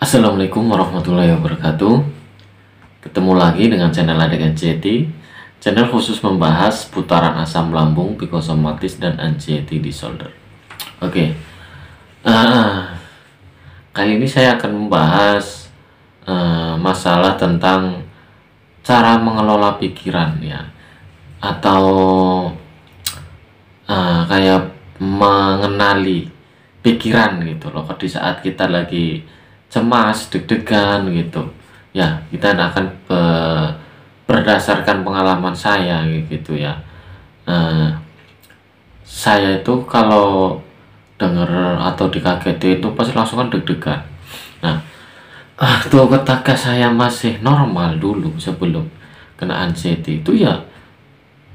Assalamualaikum warahmatullahi wabarakatuh. Ketemu lagi dengan channel Adik Anxiety, channel khusus membahas putaran asam lambung, psikosomatis, dan anxiety disorder. Oke, kali ini saya akan membahas masalah tentang cara mengelola pikiran ya, atau kayak mengenali pikiran gitu loh. Di saat kita lagi cemas, deg-degan gitu ya, kita akan berdasarkan pengalaman saya gitu ya. Saya itu kalau denger atau dikageti itu pasti langsung kan deg-degan. Nah, tuh ketika saya masih normal dulu sebelum kena anxiety itu ya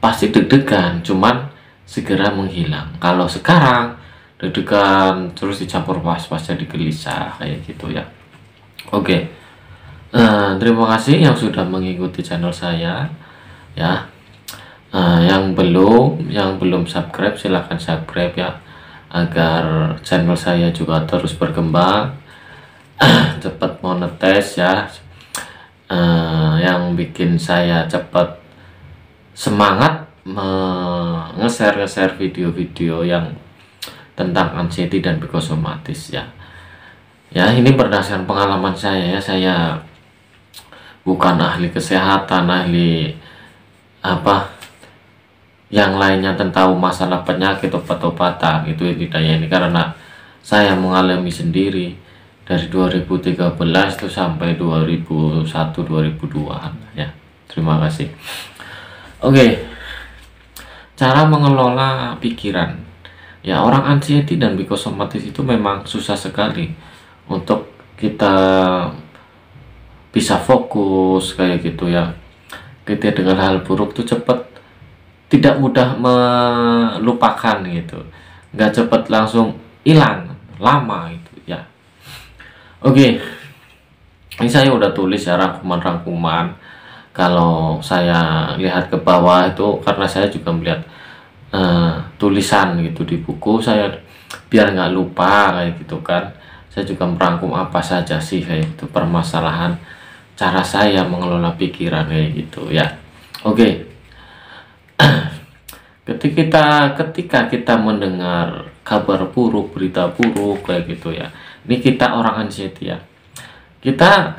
pasti deg-degan, cuman segera menghilang. Kalau sekarang deg-degan terus dicampur was-was jadi gelisah kayak gitu ya. Oke, terima kasih yang sudah mengikuti channel saya ya. Yang belum subscribe silahkan subscribe ya, agar channel saya juga terus berkembang, cepat monetize ya. Yang bikin saya cepat semangat nge-share video-video yang tentang anxiety dan psikosomatis ya. Ya, ini berdasarkan pengalaman saya ya. Saya bukan ahli kesehatan, ahli apa yang lainnya tentang masalah penyakit obat-obatan itu tidak ya. Ini karena saya mengalami sendiri dari 2013 itu sampai 2001 2002 ya. Terima kasih. Oke, cara mengelola pikiran ya. Orang anxiety dan psikosomatis itu memang susah sekali untuk kita bisa fokus kayak gitu ya. Kita dengan hal buruk tuh cepat, tidak mudah melupakan gitu, nggak cepat langsung hilang, lama itu ya. Oke, ini saya udah tulis ya rangkuman-rangkuman. Kalau saya lihat ke bawah itu karena saya juga melihat tulisan gitu di buku saya, biar nggak lupa kayak gitu kan. Saya juga merangkum apa saja sih kayak gitu permasalahan cara saya mengelola pikiran kayak gitu ya. Oke, ketika kita mendengar kabar buruk, berita buruk kayak gitu ya, ini kita orang anxiety ya, kita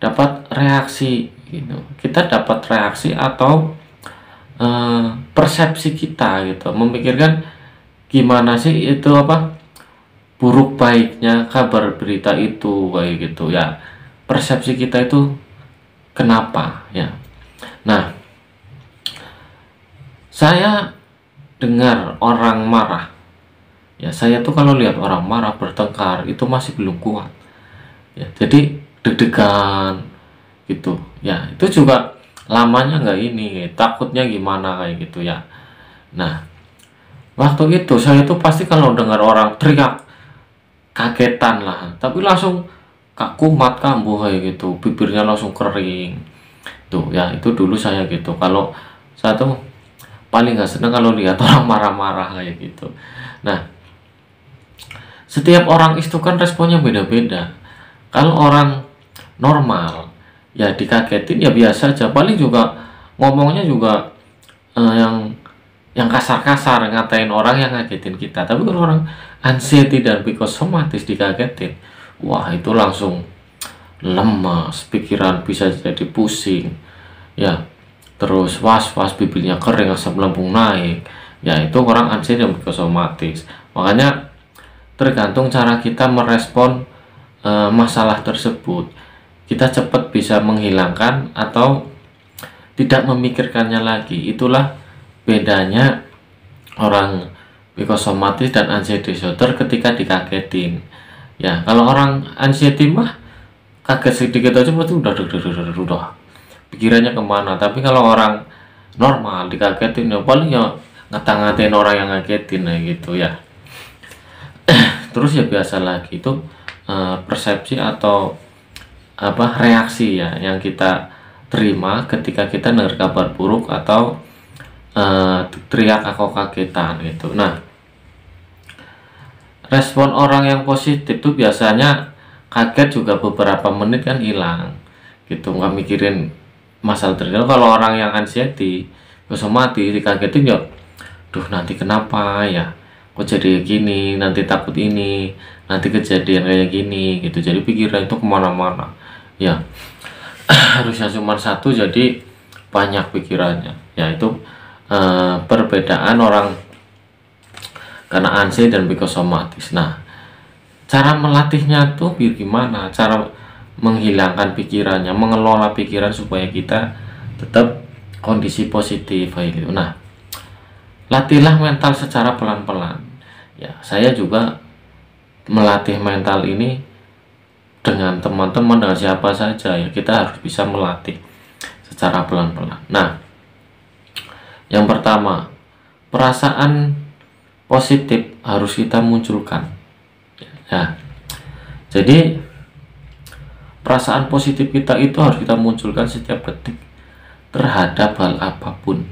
dapat reaksi gitu, kita dapat reaksi atau persepsi kita gitu, memikirkan gimana sih itu apa buruk baiknya kabar berita itu kayak gitu ya. Persepsi kita itu kenapa ya. Nah, saya dengar orang marah ya, saya tuh kalau lihat orang marah bertengkar itu masih belum kuat ya, jadi deg-degan gitu ya. Itu juga lamanya nggak ini, takutnya gimana kayak gitu ya. Nah, waktu itu saya tuh pasti kalau dengar orang teriak kagetan lah, tapi langsung kumat kambuh kayak gitu, bibirnya langsung kering tuh ya. Itu dulu saya gitu, kalau saya tuh paling nggak seneng kalau lihat orang marah-marah kayak gitu. Nah, setiap orang itu kan responnya beda-beda. Kalau orang normal ya dikagetin ya biasa aja, paling juga ngomongnya juga yang kasar-kasar, ngatain orang yang ngagetin kita. Tapi kalau orang anxiety dan psikosomatis dikagetin, wah itu langsung lemas, pikiran bisa jadi pusing ya, terus was-was, bibirnya kering, asam lambung naik ya. Itu orang anxiety dan psikosomatis. Makanya tergantung cara kita merespon masalah tersebut, kita cepat bisa menghilangkan atau tidak memikirkannya lagi. Itulah bedanya orang psikosomatis dan anxiety disorder ketika dikagetin ya. Kalau orang anxiety mah kaget sedikit aja tuh udah pikirannya kemana. Tapi kalau orang normal dikagetin ya paling ya ngata-ngatain orang yang ngagetin ya gitu ya. Terus ya biasa lagi itu persepsi atau apa reaksi ya yang kita terima ketika kita dengar kabar buruk atau teriak atau kagetan gitu. Nah, respon orang yang positif tuh biasanya kaget juga beberapa menit kan hilang gitu, nggak mikirin masalah terjadi. Kalau orang yang anxiety psikosomatis dikagetin ya, duh nanti kenapa ya, kok jadi gini, nanti takut ini, nanti kejadian kayak gini gitu, jadi pikiran itu kemana-mana ya. Harusnya cuma satu jadi banyak pikirannya ya. Itu perbedaan orang kena anxiety dan psikosomatis. Nah, cara melatihnya tuh gimana, cara menghilangkan pikirannya, mengelola pikiran supaya kita tetap kondisi positif kayak gitu. Nah, latihlah mental secara pelan-pelan ya. Saya juga melatih mental ini dengan teman-teman, dengan siapa saja ya, kita harus bisa melatih secara pelan-pelan. Nah, yang pertama, perasaan positif harus kita munculkan ya. Jadi perasaan positif kita itu harus kita munculkan setiap detik terhadap hal apapun,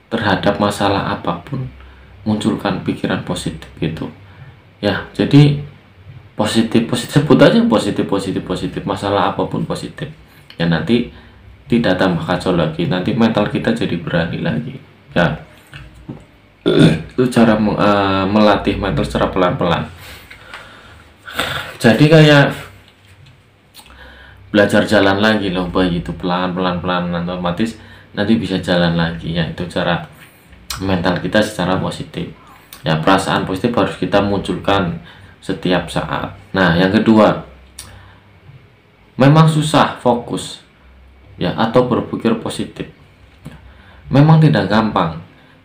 terhadap masalah apapun, munculkan pikiran positif gitu ya. Jadi positif sebut aja positif, masalah apapun positif ya. Nanti tidak tambah kacau lagi, nanti mental kita jadi berani lagi ya. Itu cara melatih mental secara pelan-pelan. Jadi kayak belajar jalan lagi loh bayi itu, pelan-pelan otomatis nanti bisa jalan lagi ya. Itu cara mental kita secara positif ya. Perasaan positif harus kita munculkan setiap saat. Nah, yang kedua, memang susah fokus ya atau berpikir positif. Memang tidak gampang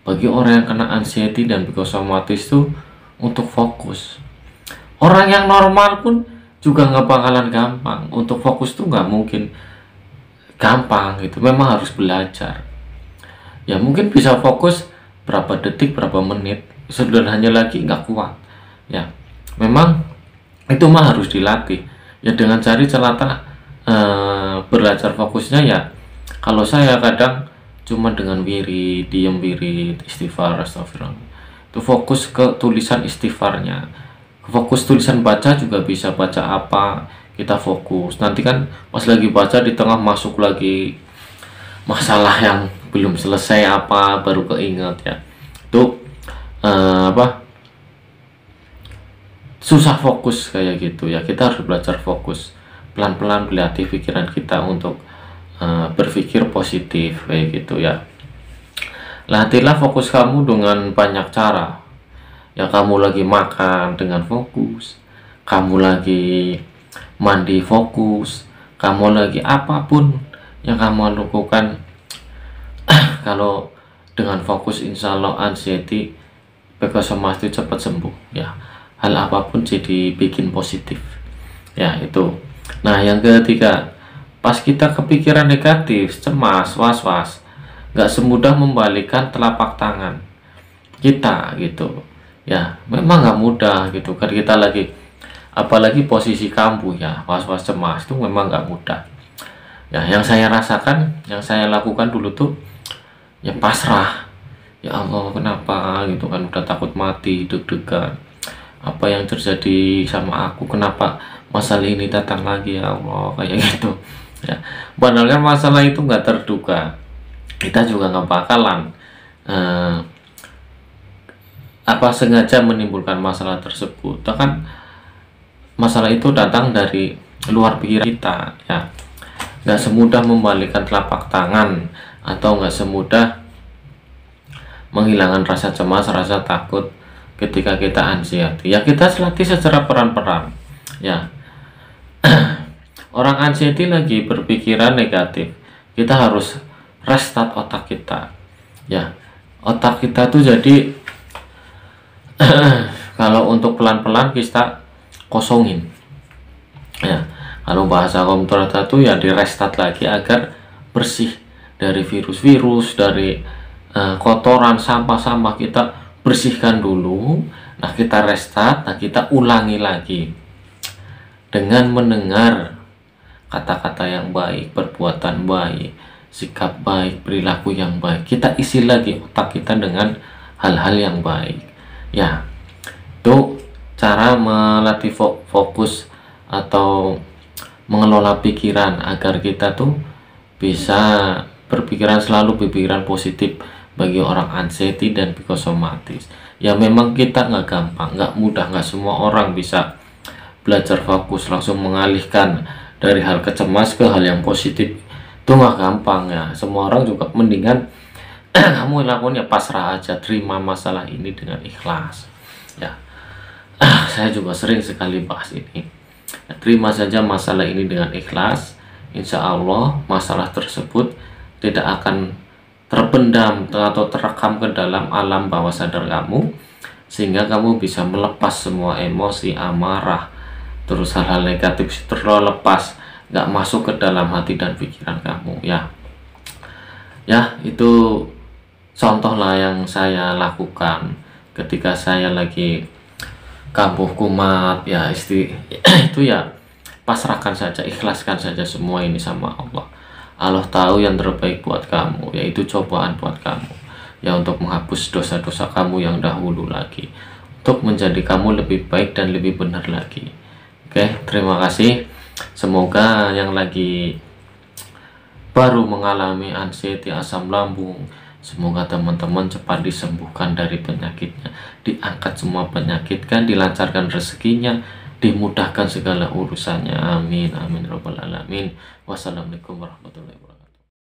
bagi orang yang kena anxiety dan psikosomatis itu untuk fokus. Orang yang normal pun juga nggak bakalan gampang untuk fokus tuh, nggak mungkin gampang gitu. Memang harus belajar ya. Mungkin bisa fokus berapa detik, berapa menit, sederhananya lagi nggak kuat ya. Memang itu mah harus dilatih ya, dengan cari celata belajar fokusnya ya. Kalau saya kadang cuma dengan wirid, diam wirid, istighfar, astagfirullah, itu fokus ke tulisan istighfarnya. Fokus tulisan baca juga bisa, baca apa kita fokus. Nanti kan pas lagi baca di tengah masuk lagi masalah yang belum selesai apa, baru keinget ya. Itu susah fokus kayak gitu ya. Kita harus belajar fokus, pelan-pelan berlatih pikiran kita untuk berpikir positif kayak gitu ya. Latihlah fokus kamu dengan banyak cara ya. Kamu lagi makan dengan fokus, kamu lagi mandi fokus, kamu lagi apapun yang kamu lakukan kalau dengan fokus, insya Allah anxiety, psikosomatis cepat sembuh ya. Hal apapun jadi bikin positif ya itu. Nah, yang ketiga, pas kita kepikiran negatif, cemas, was-was, nggak semudah membalikan telapak tangan kita gitu ya. Memang nggak mudah gitu kan, kita lagi apalagi posisi kamu ya, was-was, cemas itu memang nggak mudah ya. Yang saya rasakan, yang saya lakukan dulu tuh ya pasrah. Ya Allah, kenapa gitu kan, udah takut mati, deg-degan, apa yang terjadi sama aku, kenapa masalah ini datang lagi ya Allah, kayak gitu ya. Padahal kan masalah itu nggak terduga, kita juga nggak bakalan sengaja menimbulkan masalah tersebut. Kan masalah itu datang dari luar pikiran kita ya. Nggak semudah membalikan telapak tangan atau nggak semudah menghilangkan rasa cemas, rasa takut ketika kita anxiety ya. Kita latih secara peran-peran ya. Orang anxiety lagi berpikiran negatif, kita harus restart otak kita ya. Otak kita tuh jadi kalau untuk pelan-pelan kita kosongin ya. Kalau bahasa komputer itu ya di restart lagi agar bersih dari virus-virus, dari kotoran, sampah-sampah, kita bersihkan dulu. Nah, kita restart, nah kita ulangi lagi dengan mendengar kata-kata yang baik, perbuatan baik, sikap baik, perilaku yang baik. Kita isi lagi otak kita dengan hal-hal yang baik ya. Itu cara melatih fokus atau mengelola pikiran agar kita tuh bisa berpikiran selalu berpikiran positif bagi orang anxiety dan psikosomatis. Ya memang kita nggak gampang, nggak mudah, nggak semua orang bisa belajar fokus langsung mengalihkan dari hal kecemas ke hal yang positif. Itu nggak gampang ya. Semua orang juga mendingan kamu lakukan ya pasrah aja, terima masalah ini dengan ikhlas ya. Saya juga sering sekali bahas ini ya, terima saja masalah ini dengan ikhlas. Insya Allah masalah tersebut tidak akan terpendam atau terekam ke dalam alam bawah sadar kamu, sehingga kamu bisa melepas semua emosi, amarah, terus hal-hal negatif terlepas, nggak masuk ke dalam hati dan pikiran kamu ya. Ya itu contohlah yang saya lakukan ketika saya lagi kambuh kumat ya, itu ya pasrahkan saja, ikhlaskan saja semua ini sama Allah. Allah tahu yang terbaik buat kamu, yaitu cobaan buat kamu ya, untuk menghapus dosa-dosa kamu yang dahulu lagi, untuk menjadi kamu lebih baik dan lebih benar lagi. Oke, terima kasih. Semoga yang lagi baru mengalami anxiety, asam lambung, semoga teman-teman cepat disembuhkan dari penyakitnya, diangkat semua penyakit kan, dilancarkan rezekinya, dimudahkan segala urusannya. Amin amin robbal alamin. Wassalamualaikum warahmatullahi wabarakatuh.